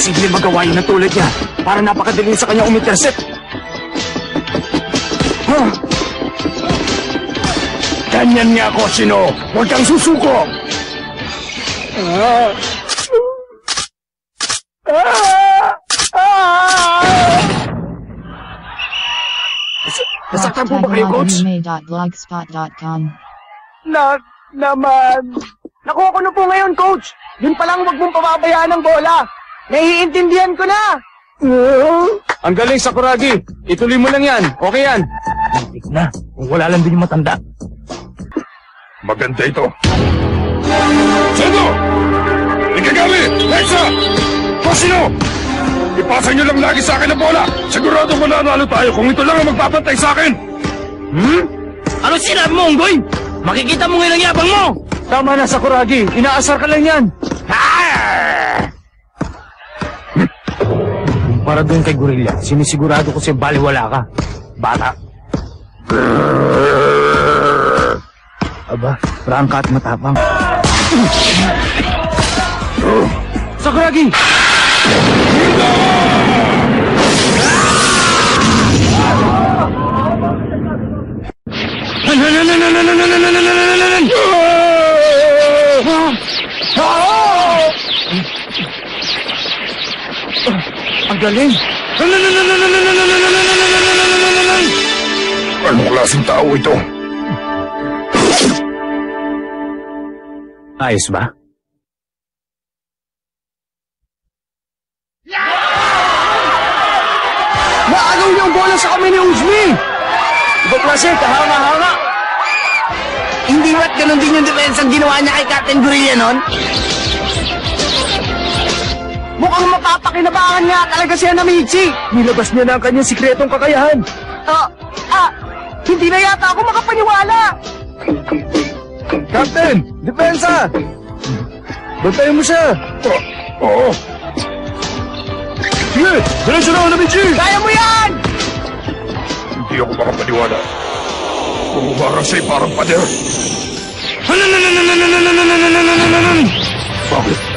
imposible magawa yun na tulad niya. Para napakadali sa kanya umintercept. Huh? Ganyan nga ako, Shino. Huwag kang susuko. Nasaktan po ba kayo, Coach? Naman. Nakuha ko na po ngayon, Coach. Yun palang wag mong pababayaan ng bola. Naiintindihan ko na. Ang galing, Sakuragi. Ituloy mo lang yan. Okay yan. Matik na. Kung wala lang din yung matanda. Maganda ito. Sendo! Ikagami! Hexa! Hoshino! Ipasa nyo lang lagi sa akin ang bola. Sigurado mananalo tayo kung ito lang ang magpapantay sa akin. Ano sinabi mo, Unggoy? Makikita mo ngayon ang yabang mo! Tama na, Sakuragi. Inaasar ka lang yan. Para doon kay Gorilla, sinisigurado ko sa'yo baliwala ka. Bata. Aba, prangka at matapang. Sakuragi! Ang galing! Anong klaseng tao ito? Ayos ba? Naagaw niyo ang bola sa kami ni Uzmi! Ibang klase, kahanga-hanga! Hindi ba't ganun din yung defense ang ginawa niya kay Captain Gorilla nun? Mukhang mapapakinabangan nga talaga siya na Michi! Nilabas niya na ang kanyang sikretong kakayahan! Hindi na yata ako makapaniwala! Captain! Depensa! Bantayan mo siya! Oo. Sige! Diretso na ako na, Michi! Kaya mo yan! Hindi ako makapaniwala. Umumarang sa'y parang pader. Bakit?